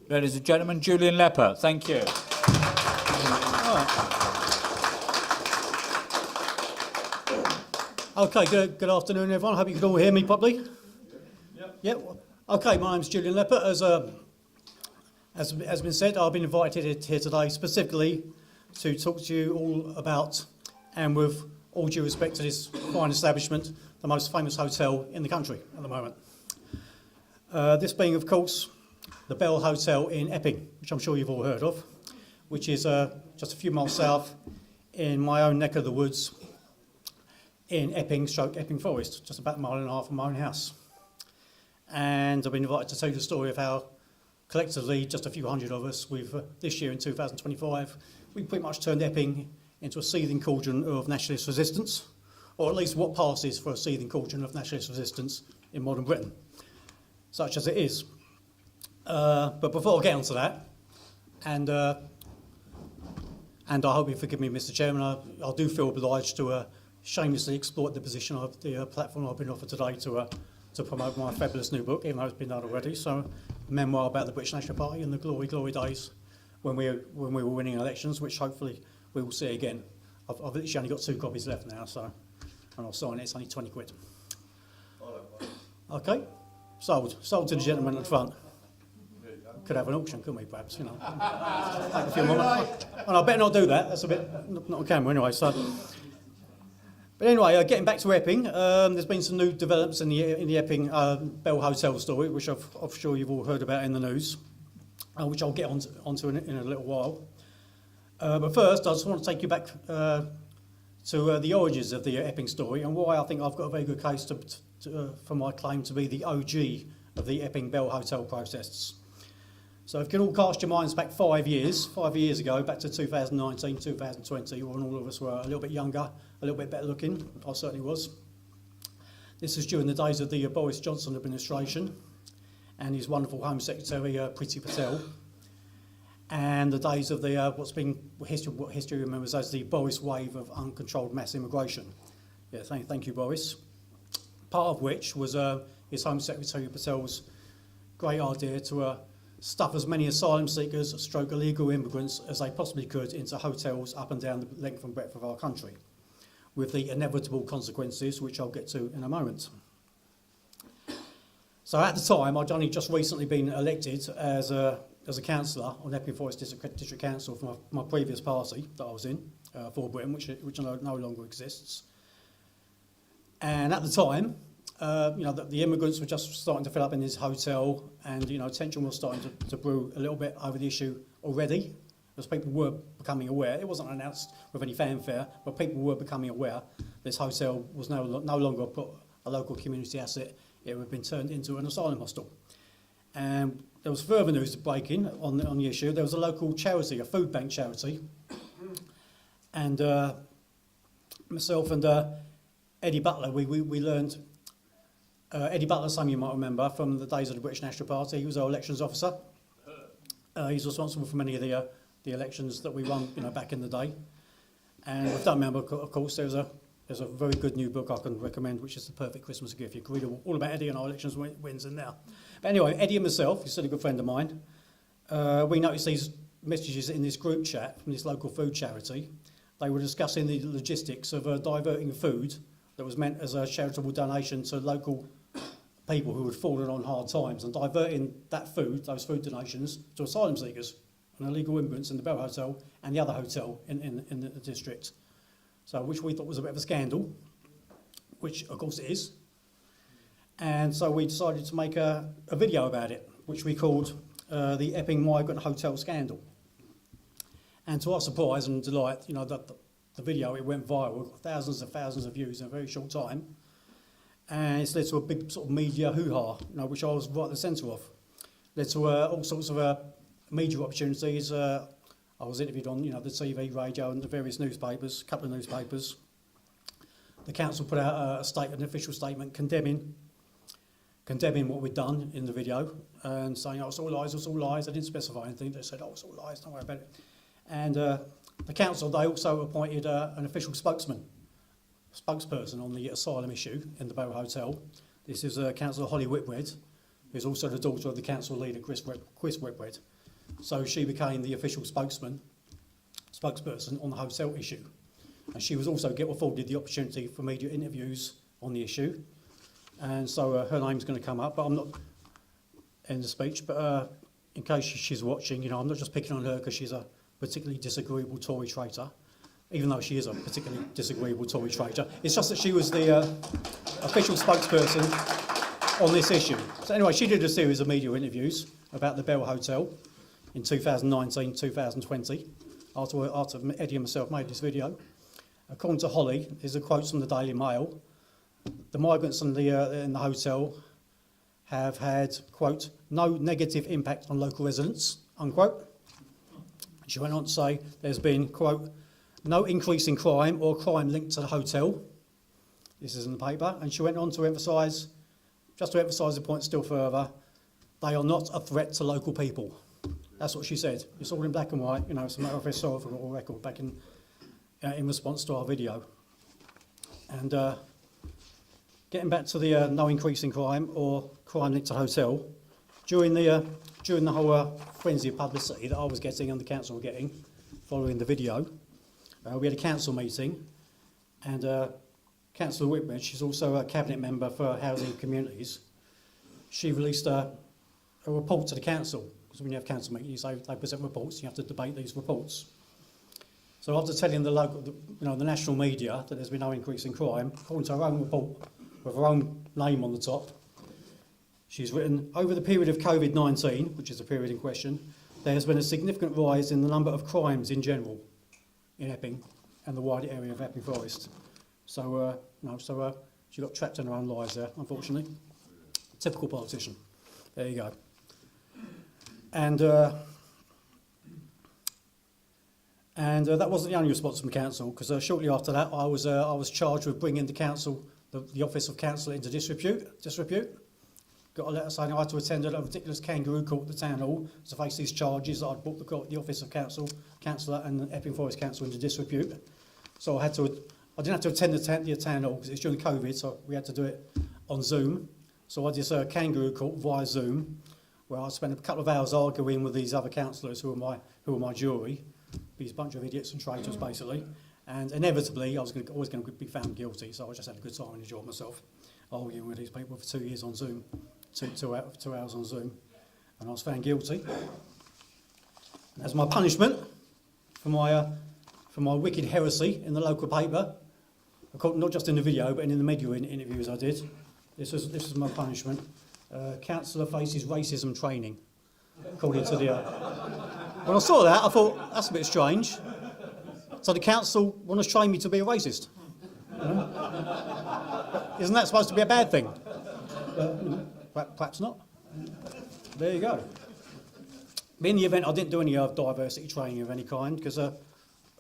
Ladies and gentlemen, Julian Leppert. Thank you. Okay, good afternoon, everyone. I hope you can all hear me properly. Yep. Okay, my name's Julian Leppert. As been said, I've been invited here today specifically to talk to you all about, and with all due respect to this fine establishment, the most famous hotel in the country at the moment. This being, of course, the Bell Hotel in Epping, which I'm sure you've all heard of, which is just a few miles south in my own neck of the woods in Epping Forest, just about a mile and a half from my own house. And I've been invited to tell you the story of how collectively, just a few hundred of us, this year in 2025, we pretty much turned Epping into a seething cauldron of nationalist resistance, or at least what passes for a seething cauldron of nationalist resistance in modern Britain, such as it is. But before I get onto that, and I hope you forgive me, Mr. Chairman, I do feel obliged to shamelessly exploit the position of the platform I've been offered today to promote my fabulous new book, even though it's been done already. So, a memoir about the British National Party and the glory days when we were winning elections, which hopefully we will see again. I've literally only got 2 copies left now, so, and I'll sign it. It's only 20 quid. Okay, sold to the gentleman at the front. Could have an auction, couldn't we, perhaps, you know. Take a few more. And I better not do that. That's a bit, not on camera anyway, so. But anyway, getting back to Epping, there's been some new developments in the Epping Bell Hotel story, which I'm sure you've all heard about in the news, which I'll get onto in a little while. But first, I just want to take you back to the origins of the Epping story and why I think I've got a very good case for my claim to be the OG of the Epping Bell Hotel protests. So if you can all cast your minds back 5 years ago, back to 2019, 2020, when all of us were a little bit younger, a little bit better looking, I certainly was. This was during the days of the Boris Johnson administration and his wonderful Home Secretary, Priti Patel, and the days of the what history remembers as the Boris wave of uncontrolled mass immigration. Yeah, thank you, Boris. Part of which was his Home Secretary Patel's great idea to stuff as many asylum seekers, stroke illegal immigrants as they possibly could into hotels up and down the length and breadth of our country, with the inevitable consequences, which I'll get to in a moment. So at the time, I'd only just recently been elected as a councillor on Epping Forest District Council from my previous party that I was in, For Britain, which no longer exists. And at the time, the immigrants were just starting to fill up in this hotel, and tension was starting to brew a little bit over the issue already, as people were becoming aware. It wasn't announced with any fanfare, but people were becoming aware this hotel was no longer a local community asset. It had been turned into an asylum hostel. And there was further news breaking on the issue. There was a local charity, a food bank charity, and myself and Eddie Butler, we learned. Eddie Butler, some of you might remember from the days of the British National Party. He was our elections officer. He's responsible for many of the elections that we won, back in the day. And if you don't remember, of course, there's a very good new book I can recommend, which is The Perfect Christmas Gift. You can read all about Eddie and our elections wins in there. But anyway, Eddie and myself, he's still a good friend of mine. We noticed these messages in this group chat from this local food charity. They were discussing the logistics of diverting food that was meant as a charitable donation to local people who had fallen on hard times, and diverting that food, those food donations, to asylum seekers and illegal immigrants in the Bell Hotel and the other hotel in the district. So, which we thought was a bit of a scandal, which of course it is. And so we decided to make a video about it, which we called the Epping Migrant Hotel Scandal. And to our surprise and delight, the video, it went viral, got thousands of views in a very short time. And it's led to a big sort of media hoo-ha, which I was right at the centre of. Led to all sorts of media opportunities. I was interviewed on, the TV, radio, and the various newspapers, a couple of newspapers. The council put out an official statement condemning what we'd done in the video, and saying, it's all lies. They didn't specify anything. They said, it's all lies, don't worry about it. And the council, they also appointed an official spokesperson on the asylum issue in the Bell Hotel. This is Councillor Holly Whitbread, who's also the daughter of the council leader, Chris Whitbread. So she became the official spokesperson on the hotel issue. And she was also afforded the opportunity for media interviews on the issue. And so her name's going to come up, but I'm not in the speech, but in case she's watching, you know, I'm not just picking on her because she's a particularly disagreeable Tory traitor, even though she is a particularly disagreeable Tory traitor. It's just that she was the official spokesperson on this issue. So anyway, she did a series of media interviews about the Bell Hotel in 2019, 2020, after Eddie and myself made this video. According to Holly, there's a quote from the Daily Mail. The migrants in the hotel have had, quote, no negative impact on local residents, unquote. She went on to say there's been, quote, no increase in crime or crime linked to the hotel. This is in the paper. And she went on to emphasise, just to emphasise the point still further, they are not a threat to local people. That's what she said. It's all in black and white, you know, it's a matter of historical record back in response to our video. And getting back to the no increase in crime or crime linked to the hotel, during the whole frenzy of publicity that I was getting and the council were getting following the video, we had a council meeting, and Councillor Whitbread, she's also a cabinet member for Housing and Communities. She released a report to the council, because when you have council meetings, they present reports, you have to debate these reports. So after telling the national media that there's been no increase in crime, according to her own report, with her own name on the top, she's written, over the period of COVID-19, which is the period in question, there has been a significant rise in the number of crimes in general in Epping and the wider area of Epping Forest. So, she got trapped in her own lies there, unfortunately. Typical politician. There you go. And that wasn't the only response from the council, because shortly after that, I was charged with bringing the council, the office of councillor, into disrepute. Got a letter saying I had to attend a ridiculous kangaroo court at the town hall to face these charges that I'd brought the office of councillor and the Epping Forest Council into disrepute. So I didn't have to attend the town hall because it's during COVID, so we had to do it on Zoom. So I did a kangaroo court via Zoom, where I spent a couple of hours arguing with these other councillors who were my jury, these bunch of idiots and traitors basically, and inevitably I was always going to be found guilty. So I just had a good time and enjoyed myself arguing with these people for 2 years on Zoom, 2 hours on Zoom, and I was found guilty. And as my punishment for my wicked heresy in the local paper, not just in the video but in the media interviews I did, this was my punishment. Councillor faces racism training, according to the. When I saw that, I thought that's a bit strange. So the council want to train me to be a racist. You know? Isn't that supposed to be a bad thing? Perhaps not. There you go. But in the event, I didn't do any diversity training of any kind, because a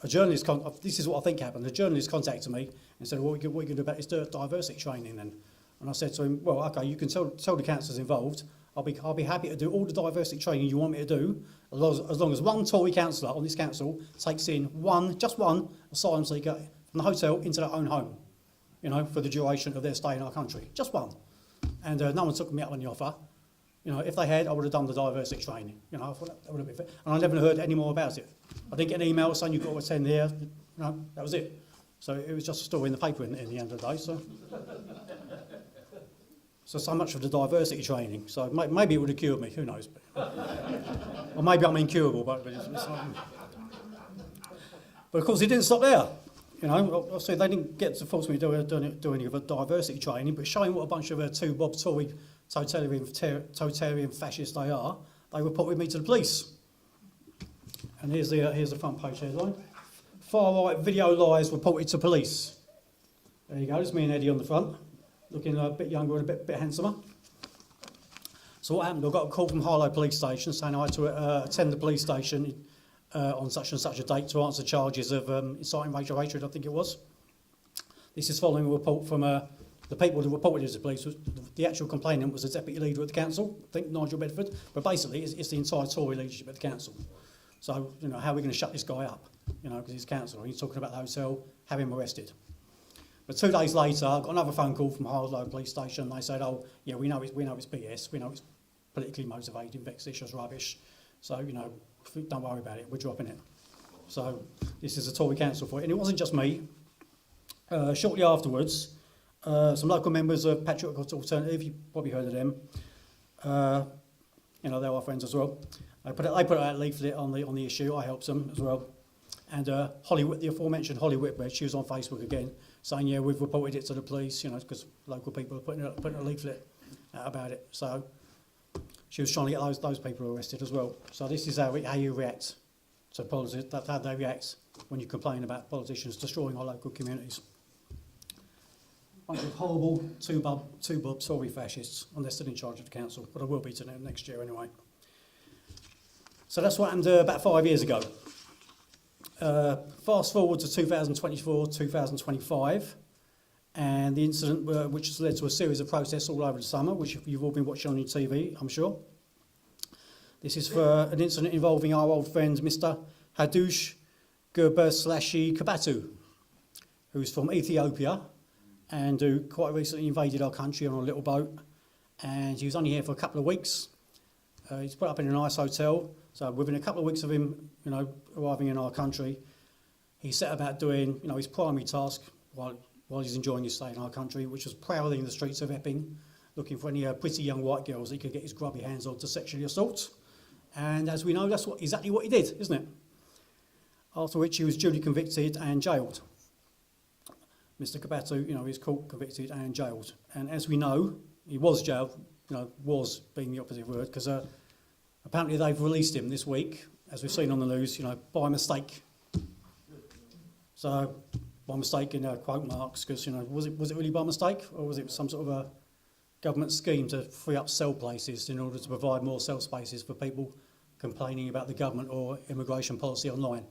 journalist, this is what I think happened, a journalist contacted me and said, what are you going to do about this diversity training then? And I said to him, well, OK, you can tell the councillors involved, I'll be happy to do all the diversity training you want me to do, as long as one Tory councillor on this council takes in just one asylum seeker from the hotel into their own home, you know, for the duration of their stay in our country. Just one. And no one took me up on the offer. You know, if they had, I would have done the diversity training. You know, I thought that would have been fair. And I never heard any more about it. I didn't get an email saying you've got to attend here. No, that was it. So it was just a story in the paper in the end of the day. So much for the diversity training. So maybe it would have cured me. Who knows? Or maybe I'm incurable. But of course, it didn't stop there. You know, obviously they didn't get to force me to do any of the diversity training, but showing what a bunch of two-bob Tory totalitarian fascists they are, they reported me to the police. And here's the front page headline: far-right video lies reported to police. There you go. There's me and Eddie on the front, looking a bit younger and a bit handsomer. So what happened? I got a call from Harlow Police Station saying I had to attend the police station on such and such a date to answer charges of inciting racial hatred, I think it was. This is following a report from the people who reported it to the police. The actual complainant was the deputy leader at the council, I think Nigel Bedford, but basically it's the entire Tory leadership at the council. So, you know, how are we going to shut this guy up? You know, because he's councillor, he's talking about the hotel, have him arrested. But 2 days later, I got another phone call from Harlow Police Station. They said, "Oh, yeah, we know it's BS. We know politically motivated, vexatious rubbish. So, you know, don't worry about it, we're dropping it. So this is a Tory council for it. And it wasn't just me. Shortly afterwards, some local members of Patriotic Alternative, you've probably heard of them, you know, they're our friends as well. They put out a leaflet on the issue. I helped them as well. And the aforementioned Holly Whitbread, she was on Facebook again, saying, yeah, we've reported it to the police, you know, because local people are putting a leaflet out about it. So she was trying to get those people arrested as well. So this is how you react to politics. That's how they react when you complain about politicians destroying our local communities. Bunch of horrible two-bob Tory fascists, and they're still in charge of the council, but I will be to them next year anyway. So that's what happened about 5 years ago. Fast forward to 2024, 2025, and the incident which has led to a series of protests all over the summer, which you've all been watching on your TV, I'm sure. This is for an incident involving our old friend Mr. Hadush Gebrselassie Kabatu, who's from Ethiopia and who quite recently invaded our country on a little boat, and he was only here for a couple of weeks. He's put up in a nice hotel, so within a couple of weeks of him, you know, arriving in our country, he set about doing, you know, his primary task while he's enjoying his stay in our country, which was prowling the streets of Epping, looking for any pretty young white girls he could get his grubby hands on to sexually assault. And as we know, that's exactly what he did, isn't it? After which he was duly convicted and jailed. Mr. Kabatu, you know, is caught, convicted and jailed. And as we know, he was jailed, you know, was being the opposite word, because apparently they've released him this week, as we've seen on the news, you know, by mistake. So, by mistake in quote marks, because, you know, was it really by mistake, or was it some sort of a government scheme to free up cell places in order to provide more cell spaces for people complaining about the government or immigration policy online?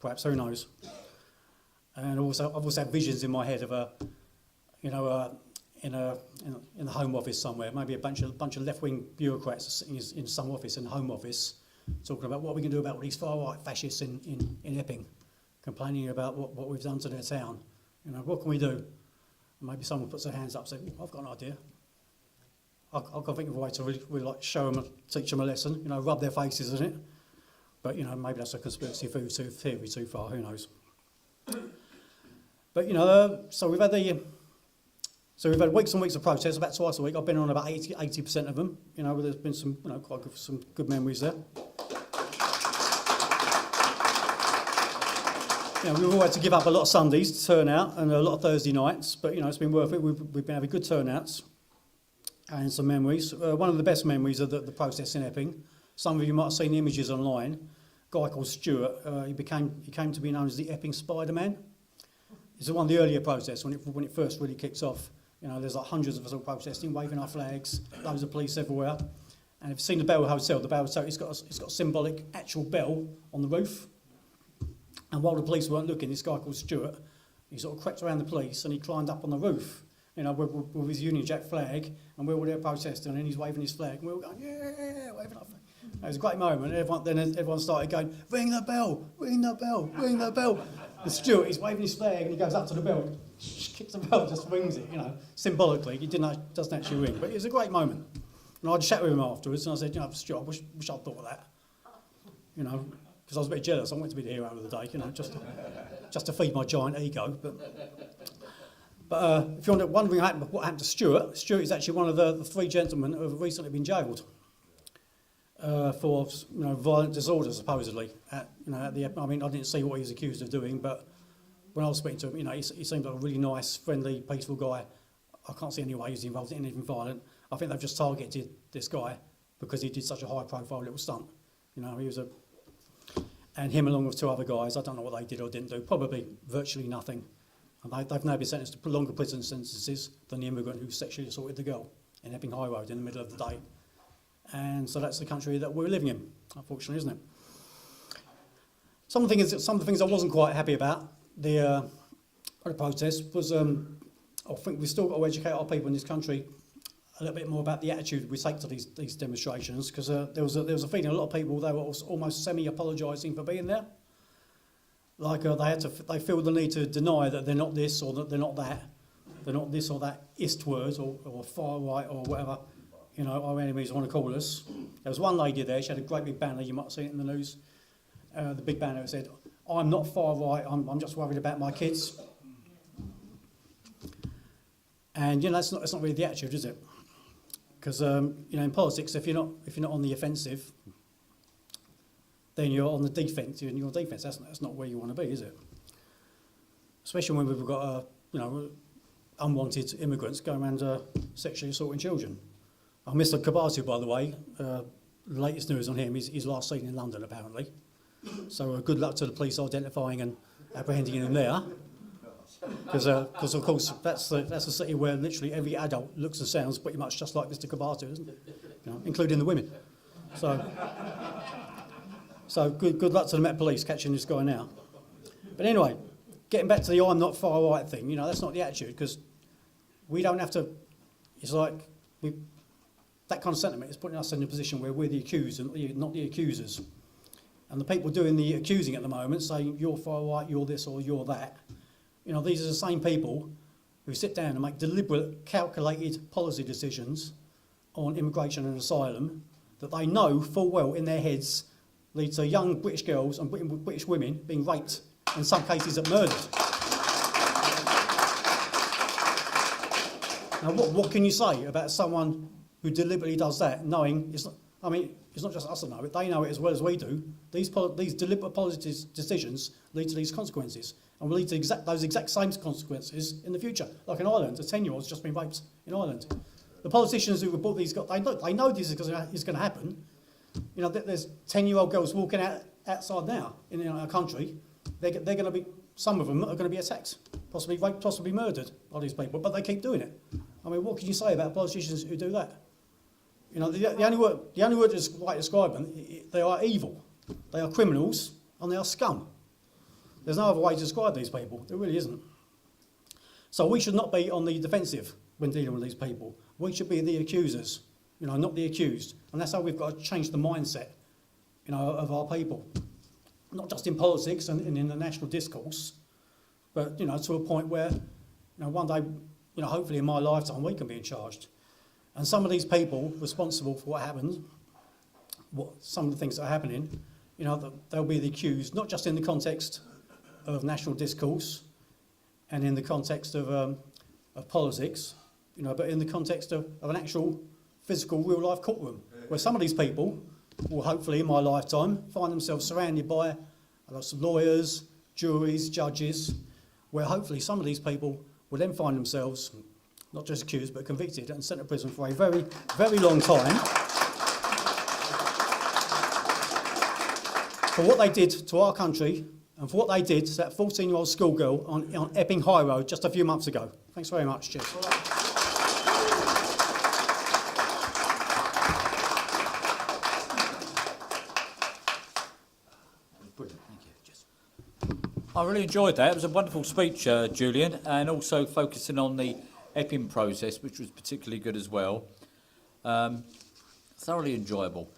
Perhaps, who knows? And also, I've also had visions in my head of in the Home Office somewhere, maybe a bunch of left-wing bureaucrats sitting in some office in the Home Office, talking about what we can do about all these far-right fascists in Epping, complaining about what we've done to their town. You know, what can we do? And maybe someone puts their hands up and says, I've got an idea. I can think of a way to really like teach them a lesson, you know, rub their faces in it. But, you know, maybe that's a conspiracy theory too far, who knows. But, you know, so we've had weeks and weeks of protests, about twice a week. I've been on about 80% of them. You know, there's been some, you know, some good memories there. You know, we've all had to give up a lot of Sundays to turn out and a lot of Thursday nights, but, you know, it's been worth it. We've been having good turnouts and some memories. One of the best memories of the protests in Epping, some of you might have seen the images online, a guy called Stuart, he came to be known as the Epping Spider-Man. It's one of the earlier protests when it first really kicks off. You know, there's like hundreds of us all protesting, waving our flags, loads of police everywhere. And if you've seen the Bell Hotel, it's got a symbolic actual bell on the roof. And while the police weren't looking, this guy called Stuart, he sort of crept around the police and he climbed up on the roof, you know, with his Union Jack flag, and we were all there protesting, and he's waving his flag, and we were going, yeah, waving our flag. It was a great moment. Everyone started going, ring the bell, ring the bell, ring the bell. And Stuart, he's waving his flag, and he goes up to the bell, kicks the bell, just rings it, you know, symbolically. He doesn't actually ring, but it was a great moment. And I had a chat with him afterwards, and I said, you know, Stuart, I wish I'd thought of that, you know, because I was a bit jealous. I wanted to be the hero of the day, you know, just to feed my giant ego. But if you're wondering what happened to Stuart, Stuart is actually one of the three gentlemen who have recently been jailed for, you know, violent disorder, supposedly. I mean, I didn't see what he was accused of doing, but when I was speaking to him, you know, he seemed like a really nice, friendly, peaceful guy. I can't see any way he's involved in anything violent. I think they've just targeted this guy because he did such a high-profile little stunt. You know, and him along with two other guys, I don't know what they did or didn't do, probably virtually nothing. And they've now been sentenced to longer prison sentences than the immigrant who sexually assaulted the girl in Epping High Road in the middle of the day. And so that's the country that we're living in, unfortunately, isn't it? Some of the things I wasn't quite happy about the protest was I think we've still got to educate our people in this country a little bit more about the attitude we take to these demonstrations, because there was a feeling a lot of people, they were almost semi-apologising for being there. Like they feel the need to deny that they're not this or that they're not that. They're not this or that ist word or far right or whatever. you know, our enemies want to call us. There was one lady there, she had a great big banner, you might have seen it in the news. The big banner said, "I'm not far right, I'm just worried about my kids." And, you know, that's not really the attitude, is it? Because, you know, in politics, if you're not on the offensive, then you're on the defence, and you're on defence. That's not where you want to be, is it? Especially when we've got, you know, unwanted immigrants going around sexually assaulting children. Mr. Kabatu, by the way, the latest news on him is he's last seen in London, apparently. So good luck to the police identifying and apprehending him there. Because of course, that's a city where literally every adult looks and sounds pretty much just like Mr. Kabatu, isn't it? You know, including the women. So good luck to the Met Police catching this guy now. But anyway, getting back to the "I'm not far right" thing, you know, that's not the attitude, because we don't have to. It's like that kind of sentiment is putting us in a position where we're the accused and not the accusers. And the people doing the accusing at the moment, saying you're far right, you're this or you're that, you know, these are the same people who sit down and make deliberate, calculated policy decisions on immigration and asylum that they know full well in their heads lead to young British girls and British women being raped, in some cases murdered. Now, what can you say about someone who deliberately does that, knowing it's not? I mean, it's not just us that know it; they know it as well as we do. These deliberate policy decisions lead to these consequences, and will lead to those exact same consequences in the future. Like in Ireland, a 10-year-old's just been raped in Ireland. The politicians who report these, they know this is going to happen. You know, there's 10-year-old girls walking outside now in our country. They're going to be, some of them are going to be attacked, possibly raped, possibly murdered by these people, but they keep doing it. I mean, what can you say about politicians who do that? You know, the only word is right to describe them. They are evil, they are criminals, and they are scum. There's no other way to describe these people. There really isn't. So we should not be on the defensive when dealing with these people. We should be the accusers, you know, not the accused. And that's how we've got to change the mindset, you know, of our people. Not just in politics and in the national discourse, but, you know, to a point where, you know, one day, you know, hopefully in my lifetime, we can be charged. And some of these people responsible for what happened, some of the things that are happening, you know, they'll be the accused, not just in the context of national discourse and in the context of politics, you know, but in the context of an actual physical real-life courtroom, where some of these people will hopefully in my lifetime find themselves surrounded by lots of lawyers, juries, judges, where hopefully some of these people will then find themselves not just accused but convicted and sent to prison for a very, very long time for what they did to our country and for what they did to that 14-year-old schoolgirl on Epping High Road just a few months ago. Thanks very much. Cheers. I really enjoyed that. It was a wonderful speech, Julian, and also focusing on the Epping process, which was particularly good as well. Thoroughly enjoyable.